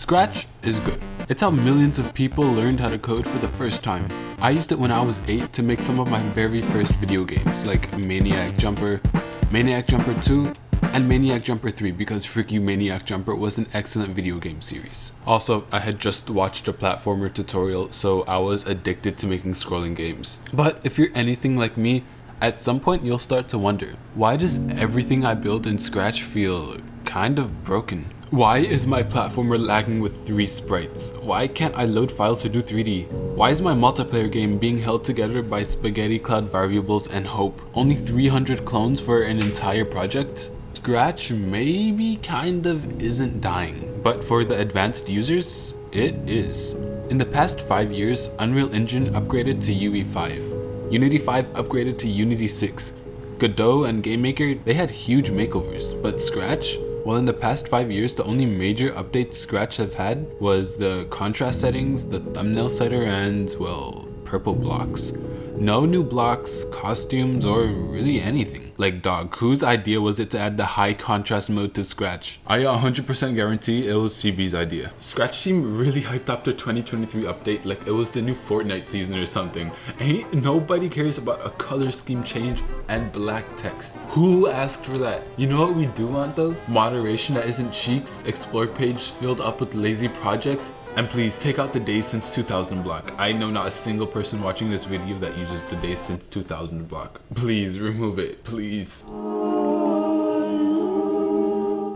Scratch is good. It's how millions of people learned how to code for the first time. I used it when I was 8 to make some of my very first video games like Maniac Jumper, Maniac Jumper 2, and Maniac Jumper 3 because frick you, Maniac Jumper was an excellent video game series. Also, I had just watched a platformer tutorial, so I was addicted to making scrolling games. But if you're anything like me, at some point you'll start to wonder, why does everything I build in Scratch feel kind of broken? Why is my platformer lagging with 3 sprites? Why can't I load files to do 3D? Why is my multiplayer game being held together by spaghetti cloud variables and hope? Only 300 clones for an entire project? Scratch maybe kind of isn't dying, but for the advanced users, it is. In the past 5 years, Unreal Engine upgraded to UE5. Unity 5 upgraded to Unity 6. Godot and GameMaker, they had huge makeovers, but Scratch? Well, in the past 5 years, the only major updates Scratch have had was the contrast settings, the thumbnail setter, and, well, purple blocks. No new blocks, costumes, or really anything. Like dog, whose idea was it to add the high contrast mode to Scratch? I 100% guarantee it was CB's idea. Scratch team really hyped up their 2023 update like it was the new Fortnite season or something. Ain't nobody cares about a color scheme change and black text. Who asked for that? You know what we do want though? Moderation that isn't cheeks, explore page filled up with lazy projects, and please take out the days since 2000 block. I know not a single person watching this video that uses the days since 2000 block. Please remove it, please.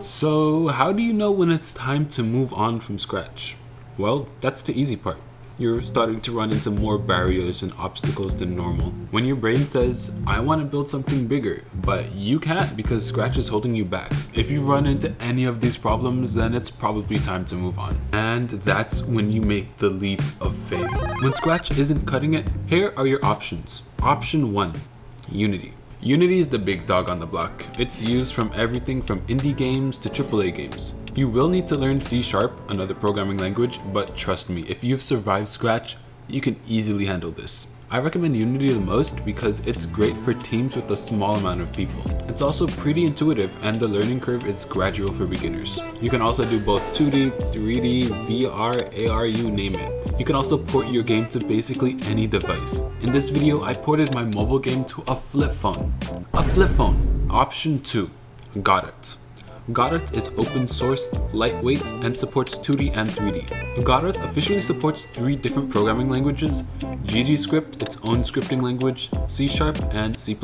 So how do you know when it's time to move on from Scratch? Well, that's the easy part. You're starting to run into more barriers and obstacles than normal. When your brain says, I want to build something bigger, but you can't because Scratch is holding you back. If you run into any of these problems, then it's probably time to move on. And that's when you make the leap of faith. When Scratch isn't cutting it, here are your options. Option 1, Unity. Unity is the big dog on the block. It's used from everything from indie games to AAA games. You will need to learn C#, another programming language, but trust me, if you've survived Scratch, you can easily handle this. I recommend Unity the most because it's great for teams with a small amount of people. It's also pretty intuitive and the learning curve is gradual for beginners. You can also do both 2D, 3D, VR, AR, you name it. You can also port your game to basically any device. In this video, I ported my mobile game to a flip phone. A flip phone. Option 2, Godot. Godot is open source, lightweight, and supports 2D and 3D. Godot officially supports 3 different programming languages: GDScript, its own scripting language, C#, and C++,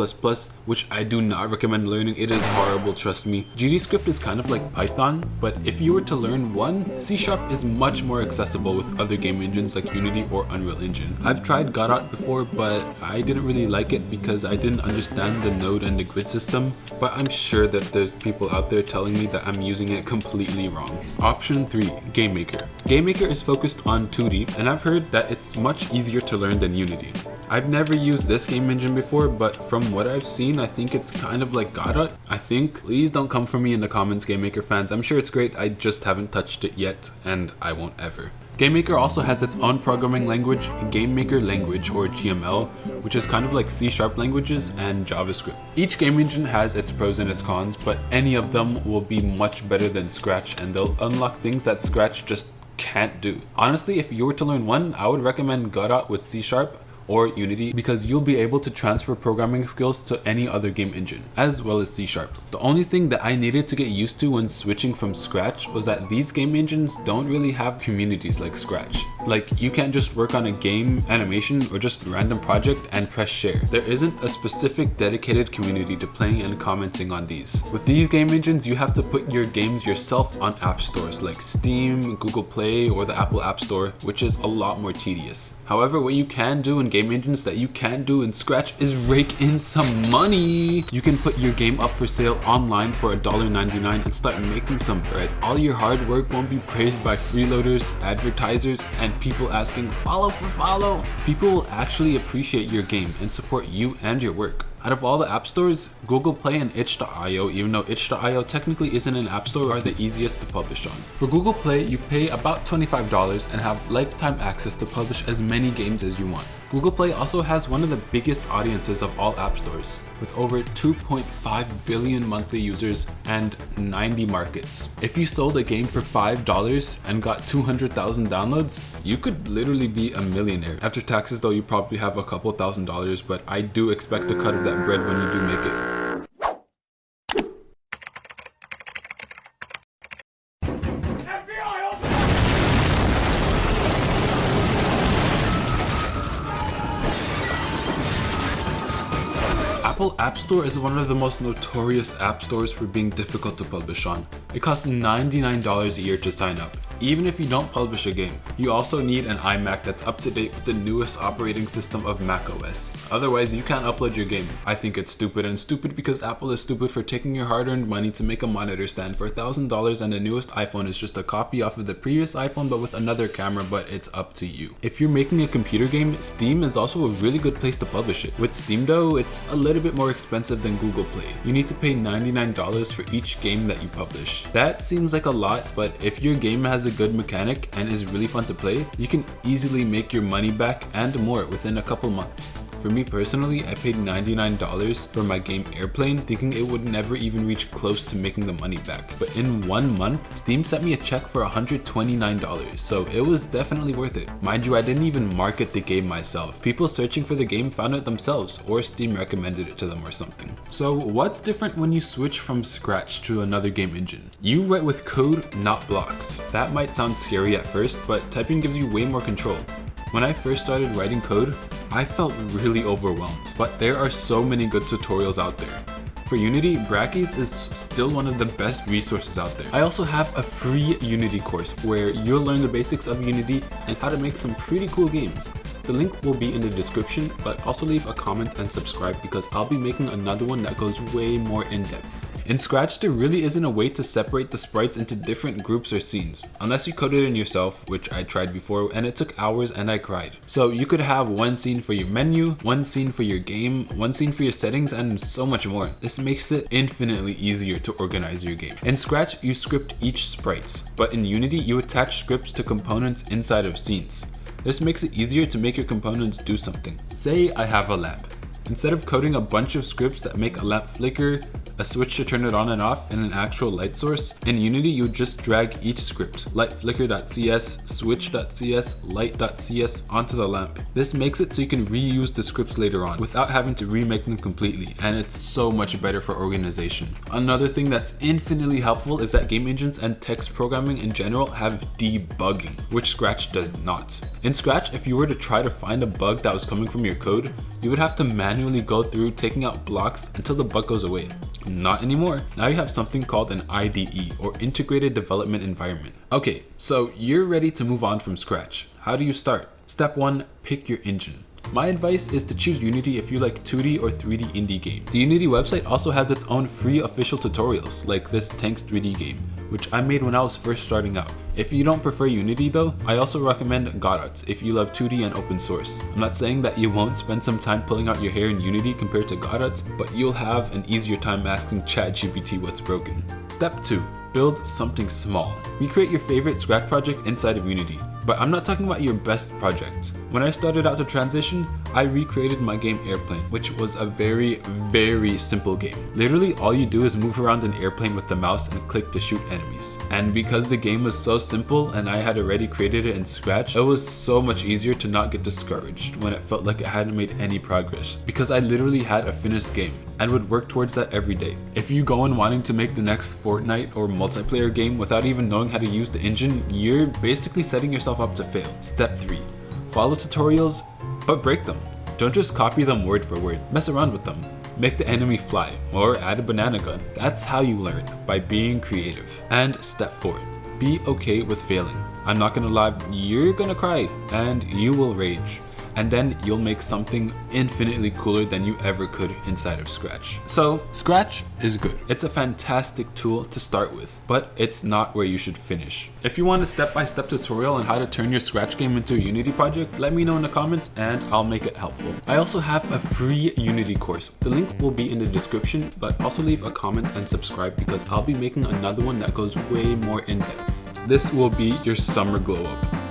which I do not recommend learning. It is horrible, trust me. GDScript is kind of like Python, but if you were to learn one, C# is much more accessible with other game engines like Unity or Unreal Engine. I've tried Godot before, but I didn't really like it because I didn't understand the node and the grid system, but I'm sure that there's people out there telling me that I'm using it completely wrong. Option 3, GameMaker. GameMaker is focused on 2D, and I've heard that it's much easier to learn than Unity. I've never used this game engine before, but from what I've seen, I think it's kind of like Godot. I think. Please don't come for me in the comments, GameMaker fans. I'm sure it's great, I just haven't touched it yet, and I won't ever. GameMaker also has its own programming language, GameMaker Language or GML, which is kind of like C# languages and JavaScript. Each game engine has its pros and its cons, but any of them will be much better than Scratch and they'll unlock things that Scratch just can't do. Honestly, if you were to learn one, I would recommend Godot with C# or Unity because you'll be able to transfer programming skills to any other game engine, as well as C#. The only thing that I needed to get used to when switching from Scratch was that these game engines don't really have communities like Scratch. Like, you can't just work on a game animation or just random project and press share. There isn't a specific dedicated community to playing and commenting on these. With these game engines, you have to put your games yourself on app stores like Steam, Google Play, or the Apple App Store, which is a lot more tedious. However, what you can do in game engines that you can't do in Scratch is rake in some money. You can put your game up for sale online for $1.99 and start making some bread. All your hard work won't be praised by freeloaders, advertisers, and people asking follow for follow. People will actually appreciate your game and support you and your work. Out of all the app stores, Google Play and itch.io, even though itch.io technically isn't an app store, are the easiest to publish on. For Google Play, you pay about $25 and have lifetime access to publish as many games as you want. Google Play also has one of the biggest audiences of all app stores, with over 2.5 billion monthly users and 90 markets. If you sold a game for $5 and got 200,000 downloads, you could literally be a millionaire. After taxes though, you probably have a couple $1,000s, but I do expect a cut of that bread when you do make it. Apple App Store is one of the most notorious app stores for being difficult to publish on. It costs $99 a year to sign up. Even if you don't publish a game, you also need an iMac that's up to date with the newest operating system of macOS. Otherwise, you can't upload your game. I think it's stupid, and stupid because Apple is stupid for taking your hard-earned money to make a monitor stand for $1,000, and the newest iPhone is just a copy off of the previous iPhone but with another camera, but it's up to you. If you're making a computer game, Steam is also a really good place to publish it. With Steam though, it's a little bit more expensive than Google Play. You need to pay $99 for each game that you publish. That seems like a lot, but if your game has a good mechanic and is really fun to play, you can easily make your money back and more within a couple months. For me personally, I paid $99 for my game Airplane, thinking it would never even reach close to making the money back. But in 1 month, Steam sent me a check for $129, so it was definitely worth it. Mind you, I didn't even market the game myself. People searching for the game found it themselves, or Steam recommended it to them or something. So what's different when you switch from Scratch to another game engine? You write with code, not blocks. That might sound scary at first, but typing gives you way more control. When I first started writing code, I felt really overwhelmed, but there are so many good tutorials out there. For Unity, Brackeys is still one of the best resources out there. I also have a free Unity course where you'll learn the basics of Unity and how to make some pretty cool games. The link will be in the description, but also leave a comment and subscribe because I'll be making another one that goes way more in depth. In Scratch, there really isn't a way to separate the sprites into different groups or scenes, unless you coded it in yourself, which I tried before and it took hours and I cried. So you could have one scene for your menu, one scene for your game, one scene for your settings, and so much more. This makes it infinitely easier to organize your game. In Scratch, you script each sprite, but in Unity, you attach scripts to components inside of scenes. This makes it easier to make your components do something. Say I have a lamp. Instead of coding a bunch of scripts that make a lamp flicker, a switch to turn it on and off, and an actual light source, in Unity you would just drag each script, lightflicker.cs, switch.cs, light.cs onto the lamp. This makes it so you can reuse the scripts later on without having to remake them completely, and it's so much better for organization. Another thing that's infinitely helpful is that game engines and text programming in general have debugging, which Scratch does not. In Scratch, if you were to try to find a bug that was coming from your code, you would have to manually go through taking out blocks until the bug goes away. Not anymore. Now you have something called an IDE, or Integrated Development Environment. Okay, so you're ready to move on from Scratch. How do you start? Step 1, pick your engine. My advice is to choose Unity if you like 2D or 3D indie games. The Unity website also has its own free official tutorials, like this Tanks 3D game, which I made when I was first starting out. If you don't prefer Unity though, I also recommend Godot if you love 2D and open source. I'm not saying that you won't spend some time pulling out your hair in Unity compared to Godot, but you'll have an easier time asking ChatGPT what's broken. Step 2, build something small. Recreate your favorite Scratch project inside of Unity. But I'm not talking about your best project. When I started out to transition, I recreated my game Airplane, which was a very, very simple game. Literally all you do is move around an airplane with the mouse and click to shoot enemies. And because the game was so simple and I had already created it in Scratch, it was so much easier to not get discouraged when it felt like I hadn't made any progress, because I literally had a finished game and would work towards that every day. If you go in wanting to make the next Fortnite or multiplayer game without even knowing how to use the engine, you're basically setting yourself up to fail. Step 3, follow tutorials, but break them. Don't just copy them word for word, mess around with them. Make the enemy fly, or add a banana gun. That's how you learn, by being creative. And step 4, be okay with failing. I'm not gonna lie, you're gonna cry, and you will rage. And then you'll make something infinitely cooler than you ever could inside of Scratch. So Scratch is good. It's a fantastic tool to start with, but it's not where you should finish. If you want a step-by-step tutorial on how to turn your Scratch game into a Unity project, let me know in the comments and I'll make it helpful. I also have a free Unity course. The link will be in the description, but also leave a comment and subscribe because I'll be making another one that goes way more in depth. This will be your summer glow up.